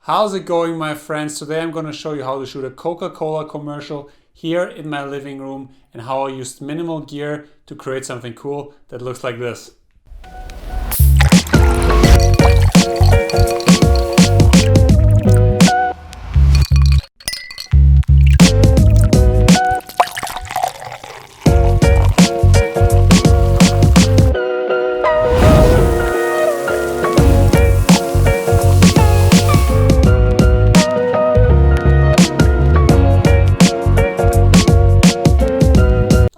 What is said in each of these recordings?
How's it going, my friends? Today I'm going to show you how to shoot a Coca-Cola commercial here in my living room and how I used minimal gear to create something cool that looks like this.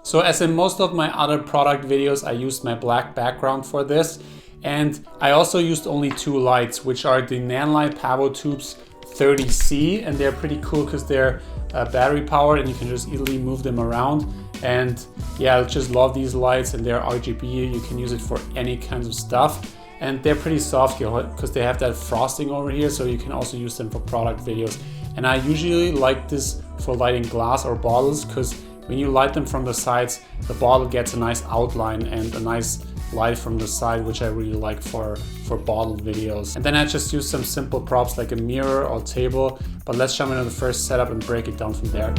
So as in most of my other product videos, I used my black background for this. And I also used only two lights, which are the Nanlite Pavo Tubes 30C. And they're pretty cool because they're battery powered and you can just easily move them around. And yeah, I just love these lights, and they're RGB. You can use it for any kinds of stuff. And they're pretty soft because they have that frosting over here. So you can also use them for product videos. And I usually like this for lighting glass or bottles, because when you light them from the sides, the bottle gets a nice outline and a nice light from the side, which I really like for bottle videos. And then I just use some simple props like a mirror or table, but let's jump into the first setup and break it down from there.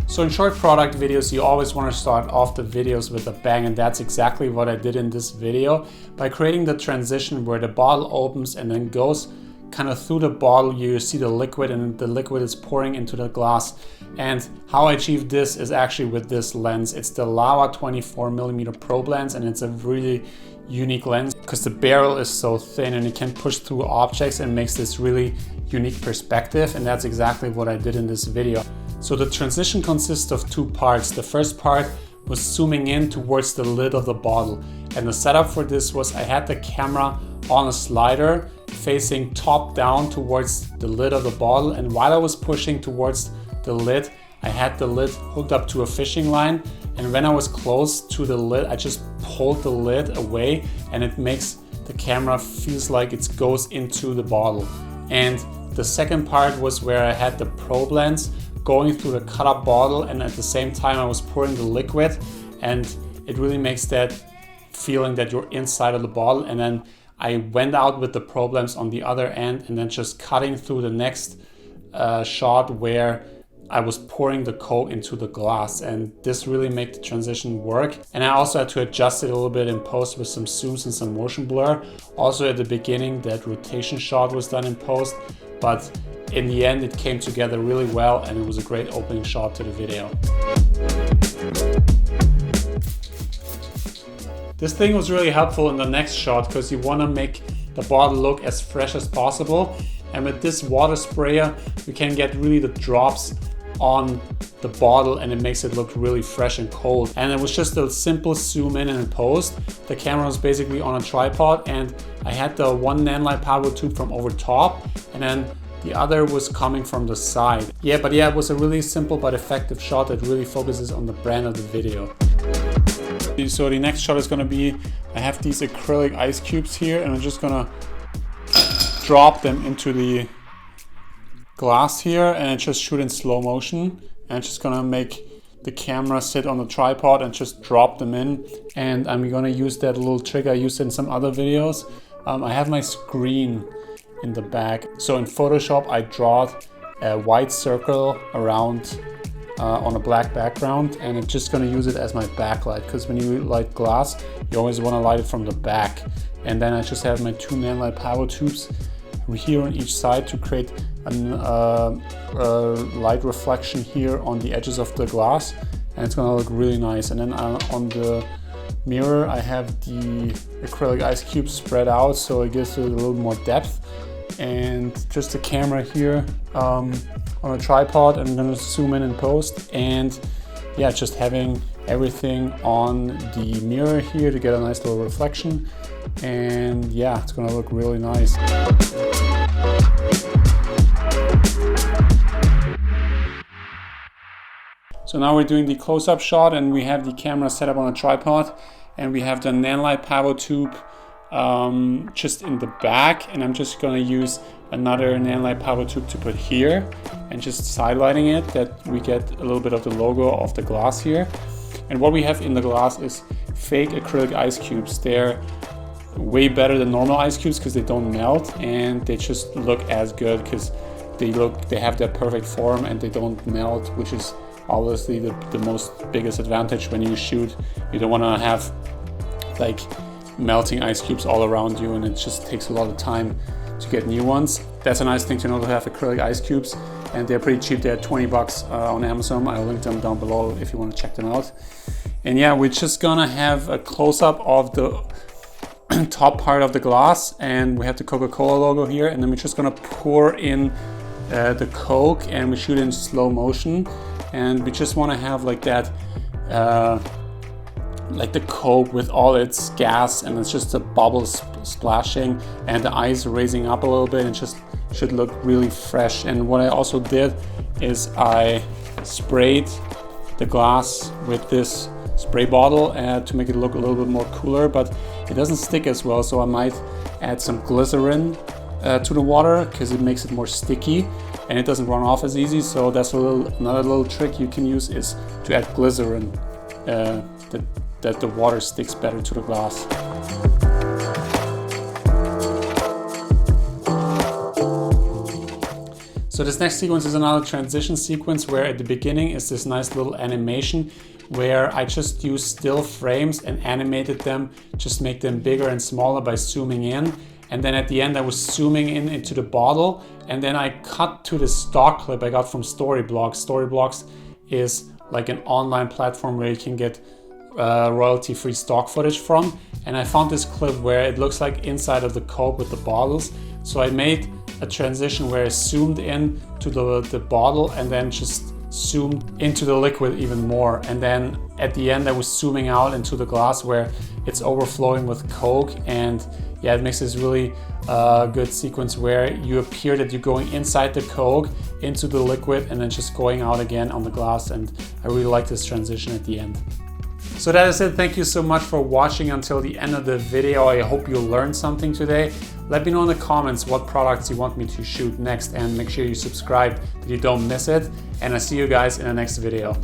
So in short product videos, you always want to start off the videos with a bang, and that's exactly what I did in this video. By creating the transition where the bottle opens and then goes kind of through the bottle, you see the liquid, and the liquid is pouring into the glass. And how I achieved this is actually with this lens. It's the Lava 24mm probe lens, and it's a really unique lens because the barrel is so thin and it can push through objects and makes this really unique perspective. And that's exactly what I did in this video. So the transition consists of two parts. The first part was zooming in towards the lid of the bottle, and the setup for this was I had the camera on a slider facing top down towards the lid of the bottle, and while I was pushing towards the lid, I had the lid hooked up to a fishing line, and when I was close to the lid, I just pulled the lid away, and it makes the camera feels like it goes into the bottle. And the second part was where I had the probe lens going through the cut up bottle, and at the same time I was pouring the liquid, and it really makes that feeling that you're inside of the bottle. And then I went out with the probe lens on the other end and then just cutting through the next shot where I was pouring the Coke into the glass, and this really made the transition work. And I also had to adjust it a little bit in post with some zooms and some motion blur. Also at the beginning, that rotation shot was done in post, but in the end it came together really well, and it was a great opening shot to the video. This thing was really helpful in the next shot because you want to make the bottle look as fresh as possible. And with this water sprayer, you can get really the drops on the bottle, and it makes it look really fresh and cold. And it was just a simple zoom in and post. The camera was basically on a tripod, and I had the one Nanlite Pavo tube from over top, and then the other was coming from the side. Yeah, it was a really simple but effective shot that really focuses on the brand of the video. So the next shot is going to be, I have these acrylic ice cubes here, and I'm just going to drop them into the glass here, and I just shoot in slow motion. And I'm just going to make the camera sit on the tripod and just drop them in. And I'm going to use that little trick I used in some other videos. I have my screen in the back. So in Photoshop, I draw a white circle around on a black background, and I'm just going to use it as my backlight, because when you light glass, you always want to light it from the back. And then I just have my two Nanlite Pavo tubes here on each side to create a light reflection here on the edges of the glass, and it's going to look really nice. And then on the mirror, I have the acrylic ice cubes spread out, so it gives it a little more depth. And just the camera here on a tripod. I'm going to zoom in and post, and yeah, just having everything on the mirror here to get a nice little reflection. And yeah, it's going to look really nice. So now we're doing the close-up shot, and we have the camera set up on a tripod, and we have the Nanlite Pavo tube just in the back, and I'm just going to use another Nanlite Pavo tube to put here and just sidelighting it, that we get a little bit of the logo of the glass here. And what we have in the glass is fake acrylic ice cubes. They're way better than normal ice cubes because they don't melt, and they just look as good because they have that perfect form and they don't melt, which is obviously the most biggest advantage when you shoot. You don't want to have like melting ice cubes all around you, and it just takes a lot of time to get new ones. That's a nice thing to know, to have acrylic ice cubes, and they're pretty cheap. They're 20 bucks on Amazon. I'll link them down below if you want to check them out. And yeah, we're just gonna have a close-up of the top part of the glass, and we have the Coca-Cola logo here, and then we're just gonna pour in the Coke, and we shoot in slow motion, and we just want to have like that like the Coke with all its gas, and it's just the bubbles splashing and the ice raising up a little bit, and just should look really fresh. And what I also did is I sprayed the glass with this spray bottle to make it look a little bit more cooler, but it doesn't stick as well, so I might add some glycerin to the water because it makes it more sticky and it doesn't run off as easy. So that's another little trick you can use, is to add glycerin, that the water sticks better to the glass. So this next sequence is another transition sequence where at the beginning is this nice little animation where I just used still frames and animated them, just make them bigger and smaller by zooming in. And then at the end I was zooming in into the bottle, and then I cut to the stock clip I got from Storyblocks. Storyblocks is like an online platform where you can get royalty-free stock footage from. And I found this clip where it looks like inside of the Coke with the bottles. So I made a transition where I zoomed in to the bottle and then just zoomed into the liquid even more. And then at the end I was zooming out into the glass where it's overflowing with Coke. And yeah, it makes this really good sequence where you appear that you're going inside the Coke into the liquid and then just going out again on the glass. And I really like this transition at the end. So that is it. Thank you so much for watching until the end of the video. I hope you learned something today. Let me know in the comments what products you want me to shoot next, and make sure you subscribe that you don't miss it. And I'll see you guys in the next video.